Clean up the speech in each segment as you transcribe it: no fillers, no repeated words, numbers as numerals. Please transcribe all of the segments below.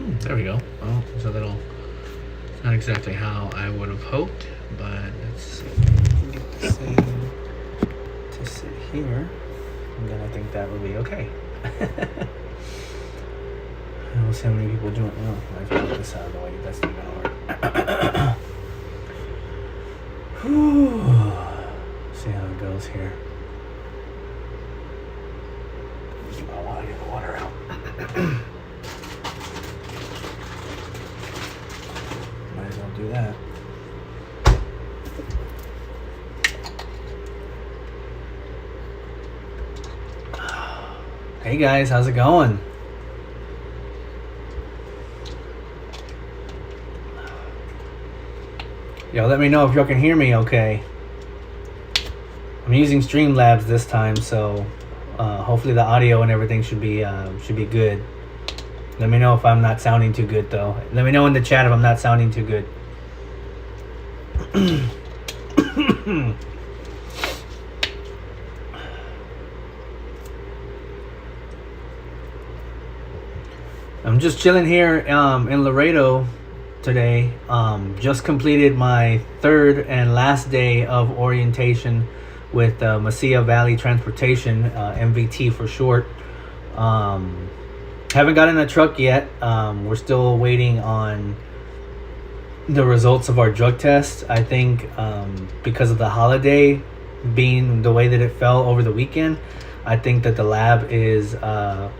There we go. Well, it's a little, not exactly how I would have hoped, but let's see. Get this thing to sit here, and then I think that will be okay. We'll see how many people join. Oh, I have to get this out of the way. That's not gonna work. Whew. See how it goes here. I want to get the water out. Might as well do that. Hey guys, how's it going? Yo, let me know if y'all can hear me okay. I'm using Streamlabs this time, so hopefully the audio and everything should be good. Let me know if I'm not sounding too good though. Let me know in the chat if I'm not sounding too good. I'm just chilling here in Laredo today. Just completed my third and last day of orientation with Mesilla Valley Transportation, MVT for short. Haven't gotten a truck yet. We're still waiting on the results of our drug test. I think because of the holiday being the way that it fell over the weekend, I think that the lab is a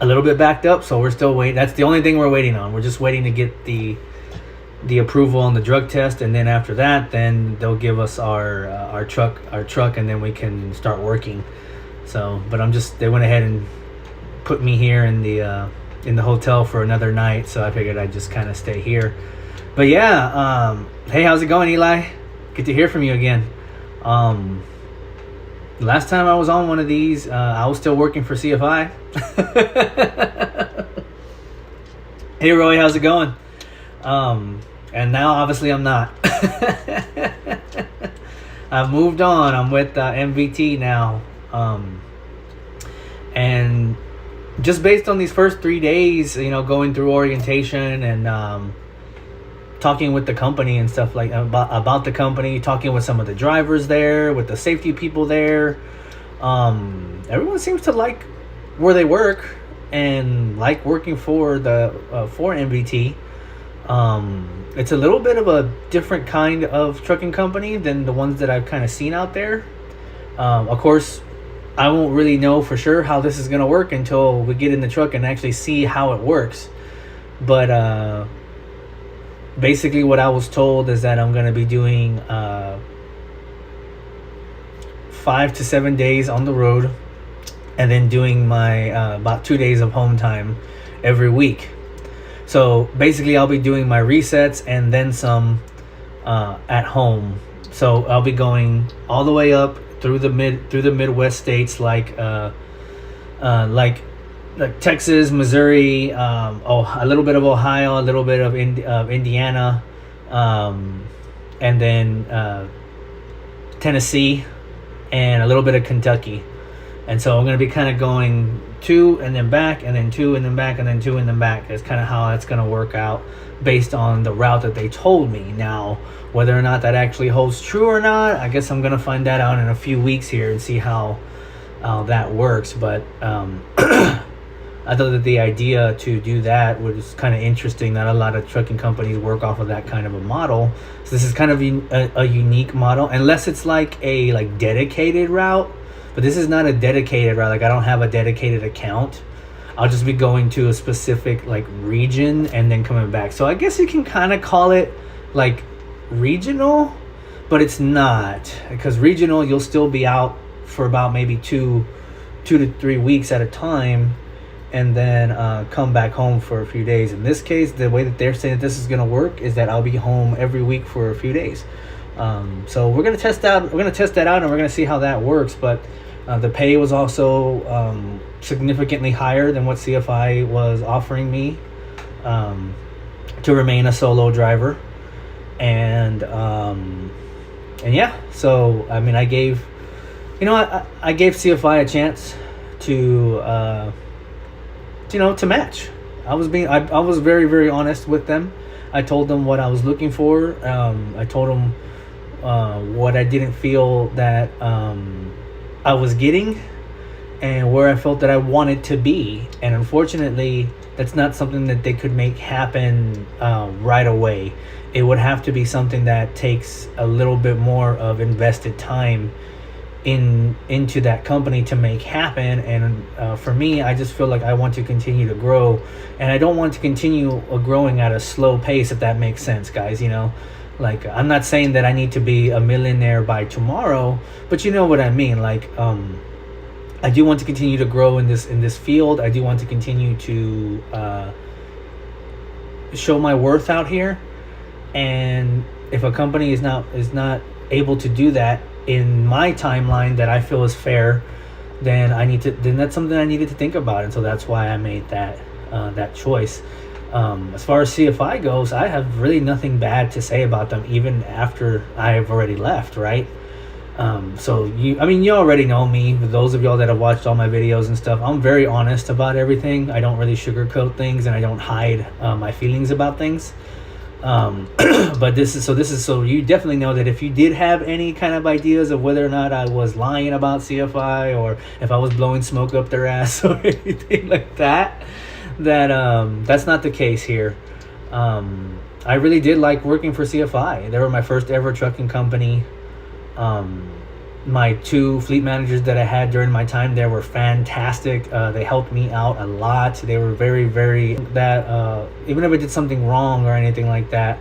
little bit backed up, so we're still waiting. That's the only thing we're waiting on. We're just waiting to get the approval on the drug test, and then after that, then they'll give us our truck, and then we can start working. So, but they went ahead and put me here in the hotel for another night, so I figured I'd just kind of stay here. But yeah, hey, how's it going, Eli? Good to hear from you again. Last time I was on one of these, I was still working for CFI. Hey Roy, how's it going? And now obviously I'm not. I've moved on. I'm with MVT now. And just based on these first 3 days, going through orientation and talking with the company and stuff like about the company, talking with some of the drivers there, with the safety people there. Everyone seems to like where they work and like working for MVT. It's a little bit of a different kind of trucking company than the ones that I've kind of seen out there. Of course, I won't really know for sure how this is going to work until we get in the truck and actually see how it works. But basically what I was told is that I'm going to be doing 5 to 7 days on the road, and then doing my about 2 days of home time every week. So basically I'll be doing my resets and then some at home. So I'll be going all the way up through the Midwest states like Texas, Missouri, a little bit of Ohio, a little bit of Indiana, and then Tennessee, and a little bit of Kentucky. And so I'm going to be kind of going 2 and then back, and then 2 and then back, and then 2 and then back. That's kind of how that's going to work out based on the route that they told me. Now, whether or not that actually holds true or not, I guess I'm going to find that out in a few weeks here and see how that works. But I thought that the idea to do that was kind of interesting, that a lot of trucking companies work off of that kind of a model. So this is kind of a unique model, unless it's like a dedicated route. But this is not a dedicated route. Like, I don't have a dedicated account. I'll just be going to a specific region and then coming back. So I guess you can kind of call it regional, but it's not, because regional you'll still be out for about maybe 2 to 3 weeks at a time, and then come back home for a few days. In this case, the way that they're saying that this is going to work is that I'll be home every week for a few days. So we're going to test that out, and we're going to see how that works. But the pay was also significantly higher than what CFI was offering me to remain a solo driver. And yeah, so I mean, I gave CFI a chance to to match. I was very, very honest with them. I told them what I was looking for. I told them what I didn't feel that I was getting, and where I felt that I wanted to be. And unfortunately, that's not something that they could make happen right away. It would have to be something that takes a little bit more of invested time into that company to make happen. And for me, I just feel like I want to continue to grow, and I don't want to continue growing at a slow pace, if that makes sense, guys. Like, I'm not saying that I need to be a millionaire by tomorrow, but you know what I mean. Like, I do want to continue to grow in this field. I do want to continue to show my worth out here. And if a company is not able to do that in my timeline that I feel is fair, then that's something I needed to think about. And so that's why I made that choice. As far as CFI goes, I have really nothing bad to say about them, even after I have already left, right? So you already know me. For those of y'all that have watched all my videos and stuff, I'm very honest about everything. I don't really sugarcoat things, and I don't hide my feelings about things. But this is so you definitely know that if you did have any kind of ideas of whether or not I was lying about CFI, or if I was blowing smoke up their ass or anything like that, that's not the case here. I really did like working for CFI. They were my first ever trucking company. My two fleet managers that I had during my time there were fantastic. They helped me out a lot. They were very, very even if I did something wrong or anything like that,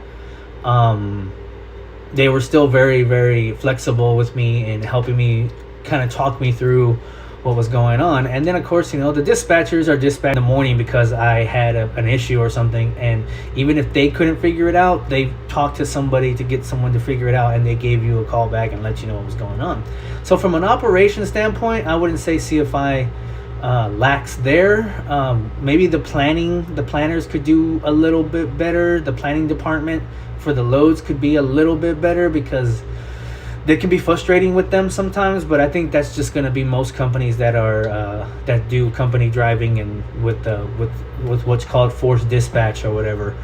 they were still very, very flexible with me and helping me kind of talk me through what was going on. And then of course, the dispatchers are dispatched in the morning because I had an issue or something, and even if they couldn't figure it out, they talked to somebody to get someone to figure it out, and they gave you a call back and let you know what was going on. So from an operation standpoint, I wouldn't say CFI lacks there. Maybe the planners could do a little bit better. The planning department for the loads could be a little bit better, because they can be frustrating with them sometimes, but I think that's just going to be most companies that are that do company driving and with what's called forced dispatch or whatever.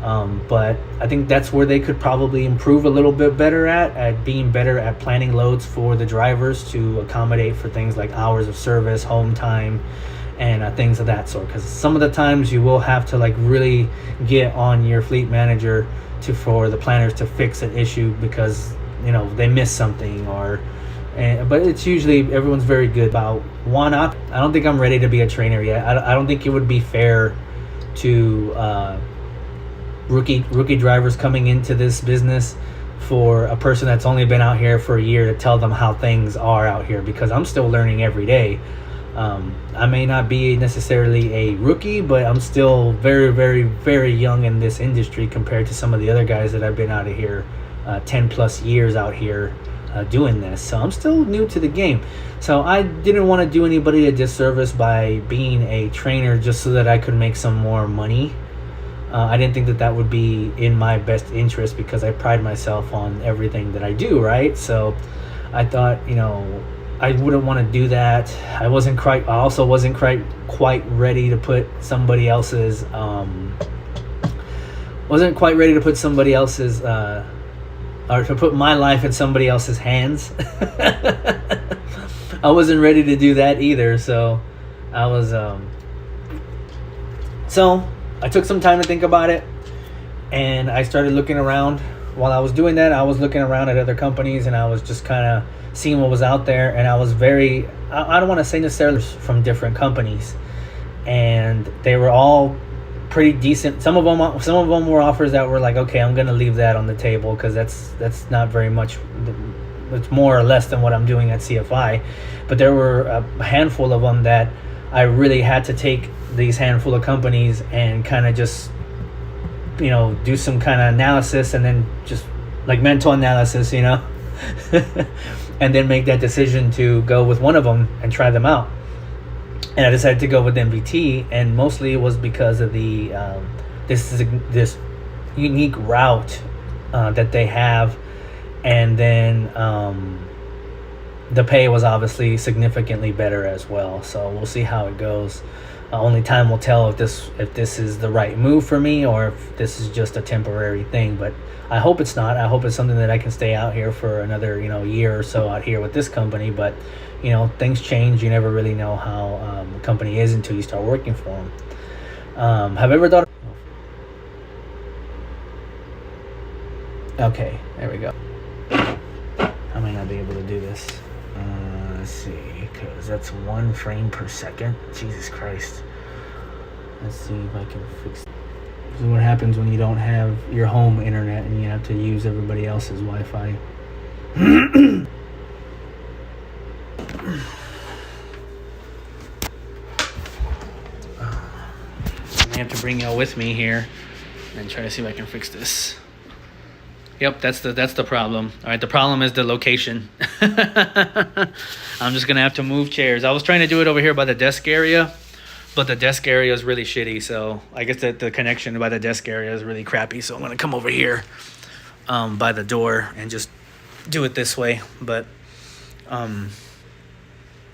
But I think that's where they could probably improve a little bit better at being better at planning loads for the drivers to accommodate for things like hours of service, home time, and things of that sort. Because some of the times you will have to really get on your fleet manager for the planners to fix an issue because they miss something, but it's usually everyone's very good about one up. I don't think I'm ready to be a trainer yet. I don't think it would be fair to rookie drivers coming into this business for a person that's only been out here for a year to tell them how things are out here, because I'm still learning every day. I may not be necessarily a rookie, but I'm still very, very, very young in this industry compared to some of the other guys that have been out of here 10 plus years out here doing this. So I'm still new to the game. So I didn't want to do anybody a disservice by being a trainer just so that I could make some more money. I didn't think that would be in my best interest, because I pride myself on everything that I do, right? So I thought, I wouldn't want to do that. I also wasn't quite ready to put somebody else's or to put my life in somebody else's hands. I wasn't ready to do that either. So I was, so I took some time to think about it, and I started looking around. While I was doing that, I was looking around at other companies, and I was just kind of seeing what was out there. And I was I don't want to say necessarily from different companies, and they were all pretty decent. Some of them were offers that were like, okay, I'm gonna leave that on the table because that's not very much. It's more or less than what I'm doing at CFI. But there were a handful of them that I really had to take these handful of companies and kind of just do some kind of analysis, and then just like mental analysis, and then make that decision to go with one of them and try them out. And I decided to go with MVT, and mostly it was because of the this unique route that they have, and then the pay was obviously significantly better as well. So we'll see how it goes. Only time will tell if this is the right move for me or if this is just a temporary thing. But I hope it's not. I hope it's something that I can stay out here for another year or so out here with this company. But things change. You never really know how a company is until you start working for them. Have you ever thought? Okay, there we go. I might not be able to do this. Let's see, because that's 1 frame per second. Jesus Christ. Let's see if I can fix it. This is what happens when you don't have your home internet and you have to use everybody else's Wi-Fi. I have to bring y'all with me here and try to see if I can fix this. Yep, that's the problem. All right, the problem is the location. I'm just gonna have to move chairs. I was trying to do it over here by the desk area, but the desk area is really shitty. So I guess that the connection by the desk area is really crappy. So I'm gonna come over here, by the door and just do it this way. But can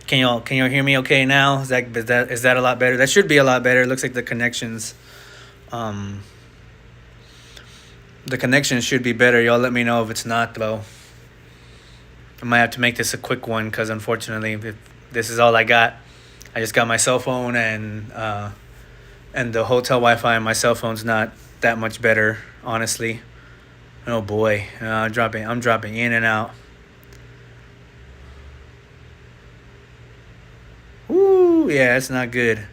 y'all hear me okay now? Is that a lot better? That should be a lot better. It looks like the connections. The connection should be better. Y'all let me know if it's not, though. I might have to make this a quick one because, unfortunately, this is all I got. I just got my cell phone and the hotel Wi-Fi on my cell phone's not that much better, honestly. Oh boy, I'm dropping in and out. Ooh, yeah, it's not good.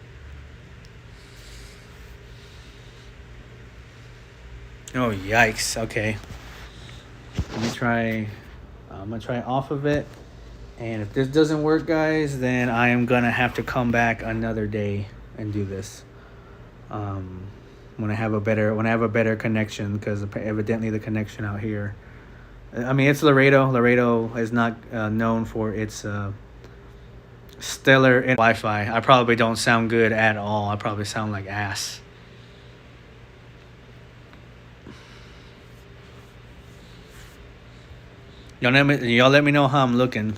Oh, yikes. Okay. Let me try. I'm going to try off of it. And if this doesn't work, guys, then I am going to have to come back another day and do this. When I have a better connection, because evidently the connection out here. I mean, it's Laredo. Laredo is not known for its stellar Wi-Fi. I probably don't sound good at all. I probably sound like ass. Y'all let me know how I'm looking.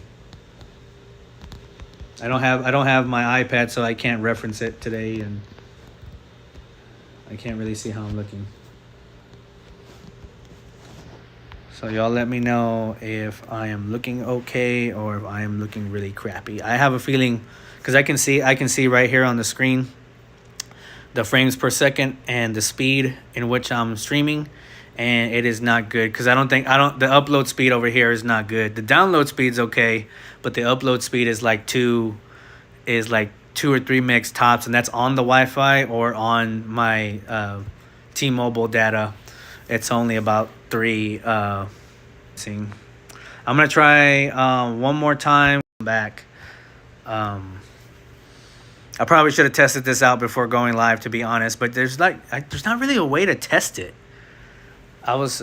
I don't have my iPad, so I can't reference it today, and I can't really see how I'm looking. So y'all let me know if I am looking okay or if I am looking really crappy. I have a feeling, because I can see right here on the screen the frames per second and the speed in which I'm streaming. And it is not good because the upload speed over here is not good. The download speed's okay, but the upload speed is like 2 or 3 megs tops, and that's on the Wi-Fi or on my T-Mobile data. It's only about 3. I'm gonna try one more time. Back. I probably should have tested this out before going live, to be honest. But there's not really a way to test it. there's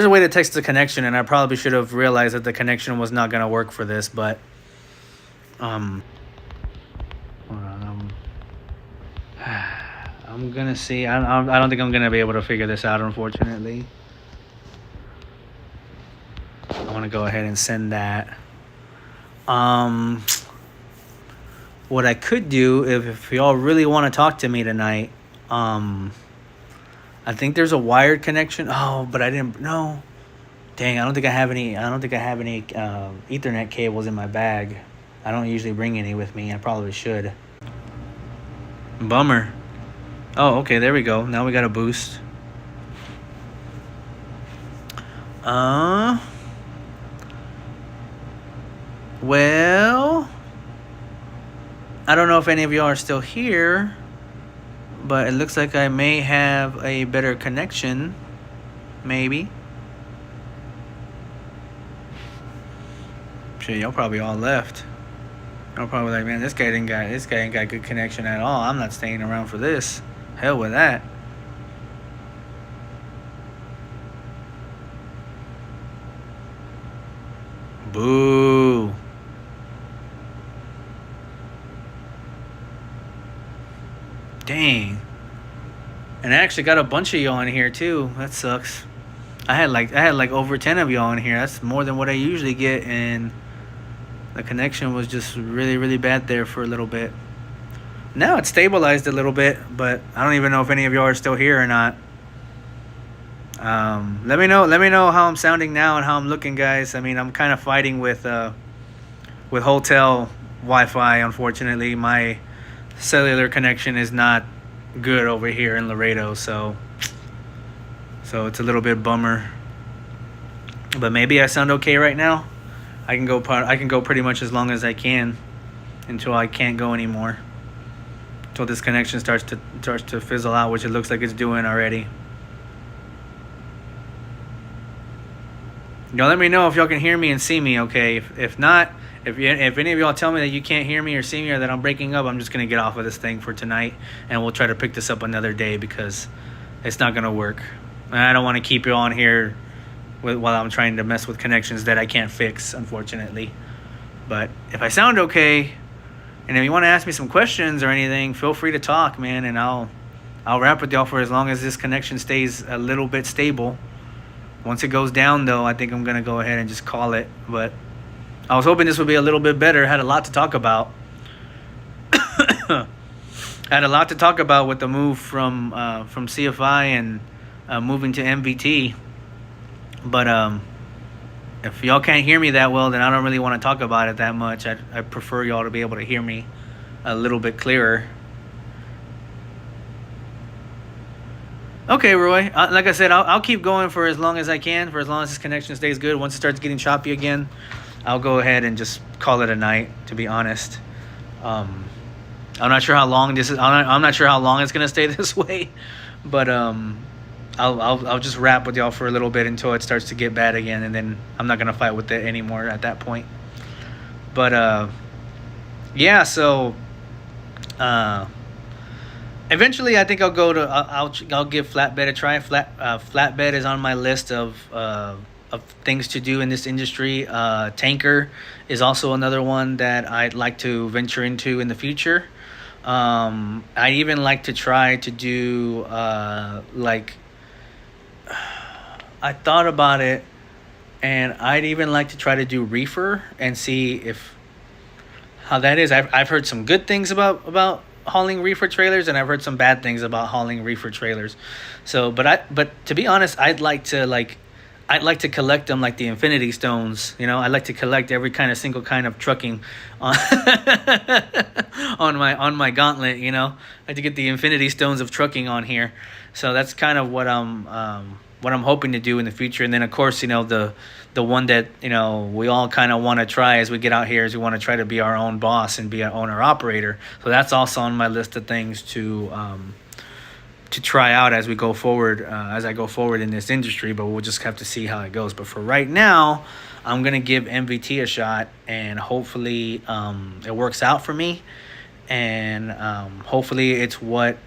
a way to test the connection, and I probably should have realized that the connection was not going to work for this, but, hold on, I'm going to see. I don't think I'm going to be able to figure this out, unfortunately. I want to go ahead and send that. What I could do, if y'all really want to talk to me tonight, I think there's a wired connection. Oh, but I didn't. No, dang! I don't think I have any Ethernet cables in my bag. I don't usually bring any with me. I probably should. Bummer. Oh, okay. There we go. Now we got a boost. Well, I don't know if any of y'all are still here, but it looks like I may have a better connection. Maybe. Shit, y'all probably all left. Y'all probably like, man, this guy ain't got good connection at all. I'm not staying around for this. Hell with that. Boo. Dang. And I actually got a bunch of y'all in here too. That sucks. I had like over 10 of y'all in here. That's more than what I usually get, and the connection was just really, really bad there for a little bit. Now it's stabilized a little bit, but I don't even know if any of y'all are still here or not. Let me know. Let me know how I'm sounding now and how I'm looking, guys. I mean, I'm kind of fighting with hotel Wi-Fi. Unfortunately, my cellular connection is not good over here in Laredo, so it's a little bit bummer. But maybe I sound okay right now. I can go. I can go pretty much as long as I can until I can't go anymore. Until this connection starts to fizzle out, which it looks like it's doing already. Y'all let me know if y'all can hear me and see me, okay? If not, if any of y'all tell me that you can't hear me or see me or that I'm breaking up, I'm just going to get off of this thing for tonight, and we'll try to pick this up another day because it's not going to work. And I don't want to keep you on here while I'm trying to mess with connections that I can't fix, unfortunately. But if I sound okay, and if you want to ask me some questions or anything, feel free to talk, man, and I'll rap with y'all for as long as this connection stays a little bit stable. Once it goes down, though, I think I'm going to go ahead and just call it. But I was hoping this would be a little bit better. Had a lot to talk about. Had a lot to talk about with the move from CFI and moving to MVT. But if y'all can't hear me that well, then I don't really want to talk about it that much. I prefer y'all to be able to hear me a little bit clearer. Okay, Roy. Like I said, I'll keep going for as long as I can, for as long as this connection stays good. Once it starts getting choppy again, I'll go ahead and just call it a night, to be honest. I'm not sure how long this is. I'm not sure how long it's going to stay this way. But I'll just rap with y'all for a little bit until it starts to get bad again. And then I'm not going to fight with it anymore at that point. But, yeah, so... eventually, I think I'll go to. I'll give flatbed a try. Flatbed is on my list of things to do in this industry. Tanker is also another one that I'd like to venture into in the future. I'd even like to try to do like. I thought about it, and I'd even like to try to do reefer and see how that is. I've heard some good things about hauling reefer trailers, and I've heard some bad things about hauling reefer trailers. So, but to be honest, I'd like to collect them like the Infinity Stones. You know, I'd like to collect every kind of single kind of trucking on on my gauntlet. You know, I'd like to get the Infinity Stones of trucking on here. So that's kind of what I'm hoping to do in the future. And then, of course, you know, the one that, you know, we all kind of want to try as we get out here is we want to try to be our own boss and be our owner-operator. So that's also on my list of things to try out as we go forward, as I go forward in this industry. But we'll just have to see how it goes. But for right now, I'm going to give MVT a shot, and hopefully it works out for me. And hopefully it's what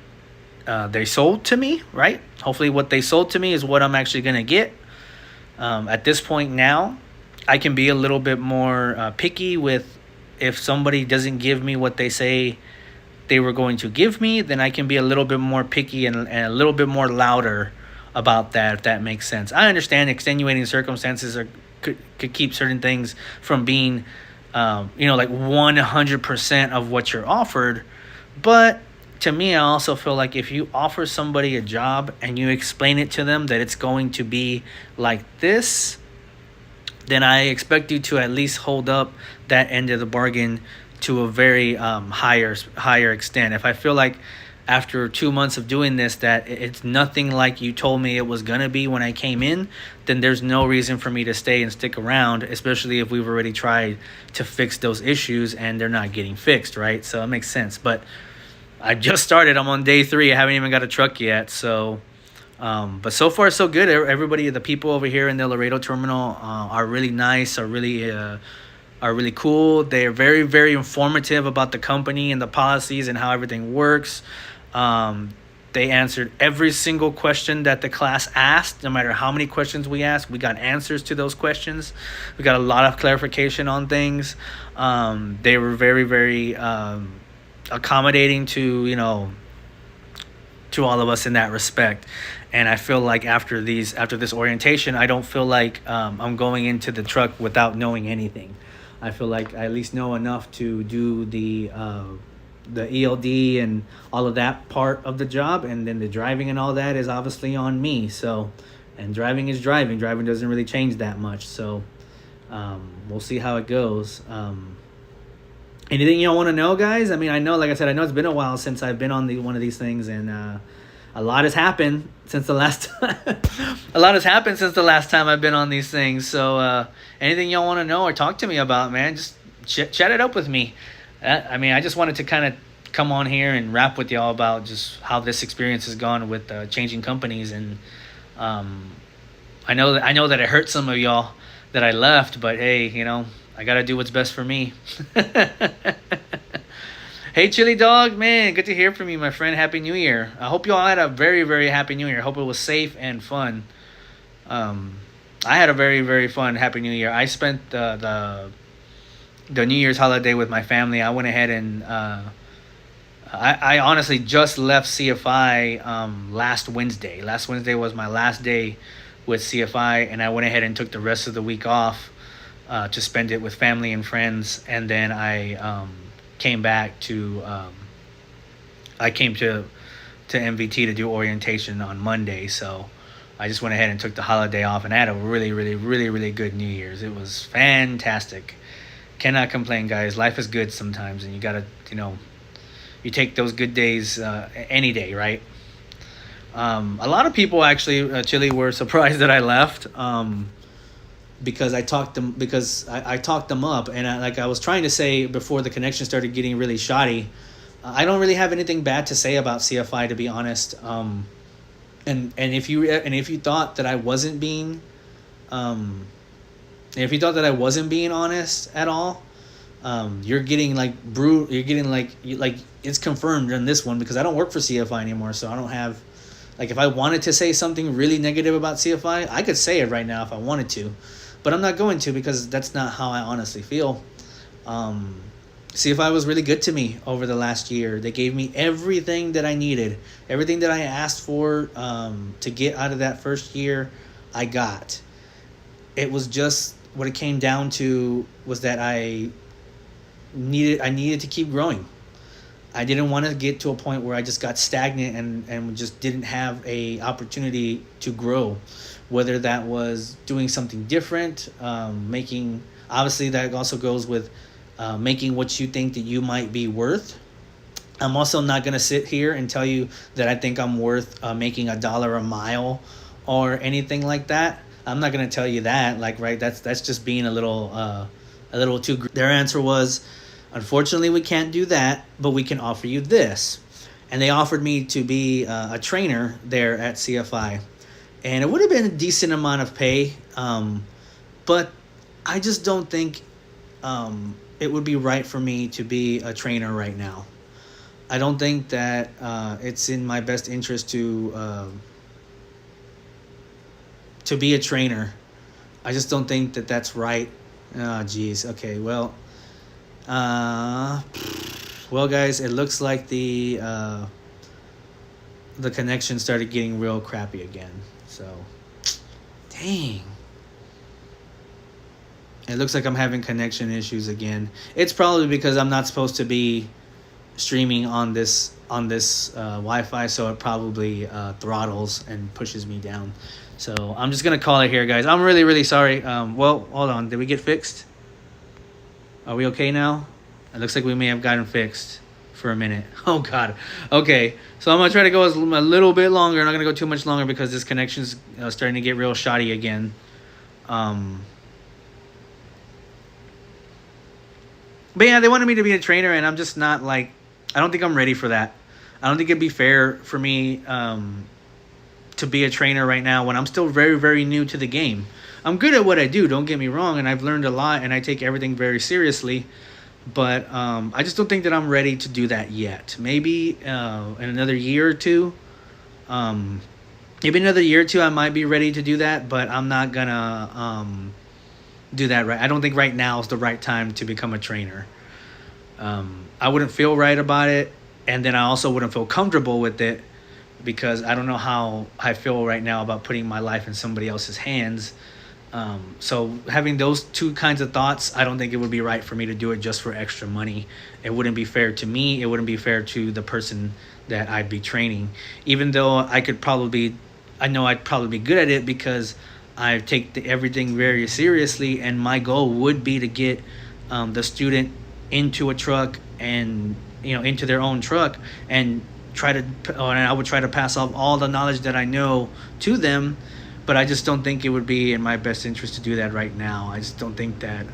they sold to me, right? Hopefully what they sold to me is what I'm actually going to get. At this point now, I can be a little bit more picky with if somebody doesn't give me what they say they were going to give me, then I can be a little bit more picky and a little bit more louder about that, if that makes sense. I understand extenuating circumstances could keep certain things from being, like 100% of what you're offered. But to me, I also feel like if you offer somebody a job and you explain it to them that it's going to be like this, then I expect you to at least hold up that end of the bargain to a very higher extent. If I feel like after 2 months of doing this that it's nothing like you told me it was going to be when I came in, then there's no reason for me to stay and stick around, especially if we've already tried to fix those issues and they're not getting fixed, right? So it makes sense. But I just started. I'm on day 3. I haven't even got a truck yet. So, but so far so good. Everybody, the people over here in the Laredo terminal are really nice, are really cool. They are very, very informative about the company and the policies and how everything works. They answered every single question that the class asked. No matter how many questions we asked, we got answers to those questions. We got a lot of clarification on things. They were very, very accommodating to all of us in that respect. And I feel like after this orientation, I don't feel like I'm going into the truck without knowing anything. I feel like I at least know enough to do the the ELD and all of that part of the job, and then the driving and all that is obviously on me. So, and driving is driving. Driving doesn't really change that much. So, we'll see how it goes. Anything y'all want to know, guys? I mean, I know, like I said, I know it's been a while since I've been on one of these things, and a lot has happened since the last time. A lot has happened since the last time I've been on these things. So, anything y'all want to know or talk to me about, man, just chat it up with me. I mean, I just wanted to kind of come on here and rap with y'all about just how this experience has gone with changing companies, and I know that it hurt some of y'all that I left, but hey, I gotta do what's best for me. Hey, Chili Dog, man, good to hear from you, my friend. Happy New Year. I hope you all had a very, very happy New Year. I hope it was safe and fun. I had a very, very fun Happy New Year. I spent the New Year's holiday with my family. I went ahead and I honestly just left CFI last Wednesday. Last Wednesday was my last day with CFI, and I went ahead and took the rest of the week off to spend it with family and friends, and then I came back to MVT to do orientation on Monday. So I just went ahead and took the holiday off, and I had a really, really, really, really good New Year's. It was fantastic. Cannot complain, guys. Life is good sometimes, and you gotta, you take those good days any day, right? A lot of people actually, Chili, were surprised that I left. Because I talked them up, and I was trying to say before the connection started getting really shoddy, I don't really have anything bad to say about CFI, to be honest. And if you thought that I wasn't being honest at all, you're getting it's confirmed in this one, because I don't work for CFI anymore, so I don't have, if I wanted to say something really negative about CFI, I could say it right now if I wanted to. But I'm not going to, because that's not how I honestly feel. CFI was really good to me over the last year. They gave me everything that I needed. Everything that I asked for to get out of that first year, I got. It was just, what it came down to was that I needed to keep growing. I didn't want to get to a point where I just got stagnant and just didn't have a opportunity to grow. Whether that was doing something different, obviously that also goes with making what you think that you might be worth. I'm also not going to sit here and tell you that I think I'm worth making $1 a mile or anything like that. I'm not going to tell you that, right? That's just being a little too. Their answer was, unfortunately, we can't do that, but we can offer you this. And they offered me to be a trainer there at CFI. And it would have been a decent amount of pay, but I just don't think it would be right for me to be a trainer right now. I don't think that it's in my best interest to be a trainer. I just don't think that that's right. Oh, geez. Okay, well, guys, it looks like the connection started getting real crappy again. So, dang. It looks like I'm having connection issues again. It's probably because I'm not supposed to be streaming on this Wi-Fi, so it probably throttles and pushes me down. So I'm just gonna call it here, guys. I'm really, really sorry. Well, hold on. Did we get fixed? Are we okay now? It looks like we may have gotten fixed for a minute. Oh God. Okay, so I'm gonna try to go a little bit longer. I'm not gonna go too much longer because this connection's starting to get real shoddy again. But yeah, they wanted me to be a trainer, and I'm just not I don't think I'm ready for that. I don't think it'd be fair for me to be a trainer right now when I'm still very, very new to the game. I'm good at what I do, don't get me wrong, and I've learned a lot, and I take everything very seriously. But I just don't think that I'm ready to do that yet. Maybe in another year or two. Maybe another year or two I might be ready to do that, but I'm not gonna do that right. I don't think right now is the right time to become a trainer. I wouldn't feel right about it, and then I also wouldn't feel comfortable with it because I don't know how I feel right now about putting my life in somebody else's hands. So having those two kinds of thoughts, I don't think it would be right for me to do it just for extra money. It wouldn't be fair to me. It wouldn't be fair to the person that I'd be training. Even though I know I'd probably be good at it because I take everything very seriously, and my goal would be to get the student into a truck and into their own truck and and I would try to pass off all the knowledge that I know to them. But I just don't think it would be in my best interest to do that right now. I just don't think that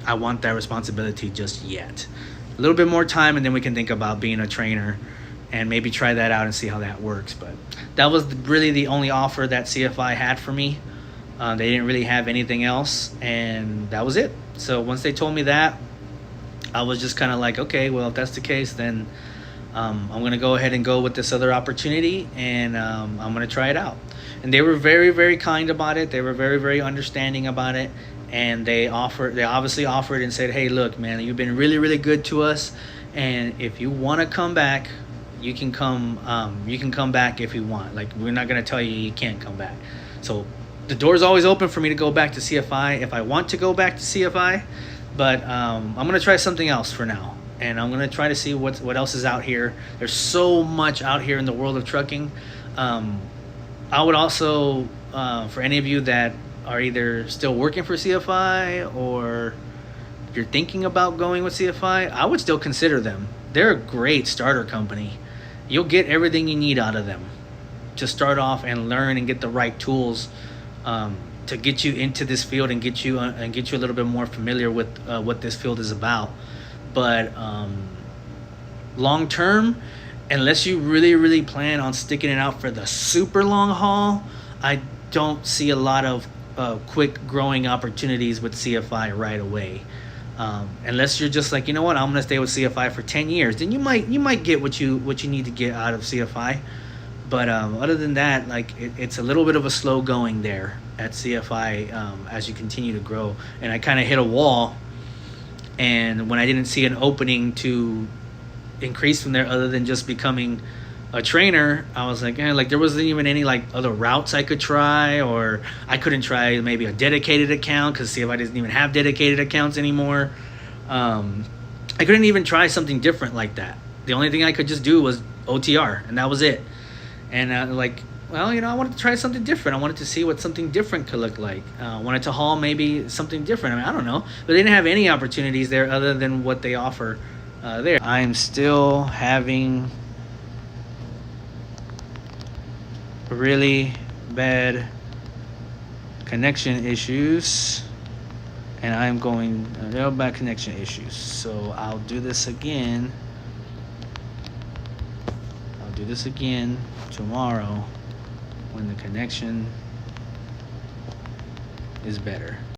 I want that responsibility just yet. A little bit more time, and then we can think about being a trainer and maybe try that out and see how that works. But that was really the only offer that CFI had for me. They didn't really have anything else, and that was it. So once they told me that, I was just kind of like, okay, well, if that's the case, then I'm going to go ahead and go with this other opportunity, and I'm going to try it out. And they were very, very kind about it. They were very, very understanding about it. And they obviously offered and said, hey, look, man, you've been really, really good to us. And if you want to come back, you can come back if you want. Like, we're not going to tell you can't come back. So the door's always open for me to go back to CFI if I want to go back to CFI. But I'm going to try something else for now. And I'm going to try to see what else is out here. There's so much out here in the world of trucking. I would also, for any of you that are either still working for CFI or if you're thinking about going with CFI, I would still consider them. They're a great starter company. You'll get everything you need out of them to start off and learn and get the right tools to get you into this field and get you a little bit more familiar with what this field is about. But long term, unless you really, really plan on sticking it out for the super long haul, I don't see a lot of quick growing opportunities with CFI right away. Unless you're just like, you know what, I'm gonna stay with CFI for 10 years, then you might get what you need to get out of CFI. But other than that, like it's a little bit of a slow going there at CFI as you continue to grow. And I kind of hit a wall, and when I didn't see an opening to increase from there other than just becoming a trainer, I was like, like there wasn't even any like other routes I could try, or I couldn't try maybe a dedicated account because CFI doesn't even have dedicated accounts anymore. I couldn't even try something different like that. The only thing I could just do was OTR, and that was it. And I wanted to try something different. I wanted to see what something different could look like. I wanted to haul maybe something different. I don't know, but they didn't have any opportunities there other than what they offer there. I'm still having really bad connection issues, and I'm going real bad connection issues. So I'll do this again. Tomorrow when the connection is better.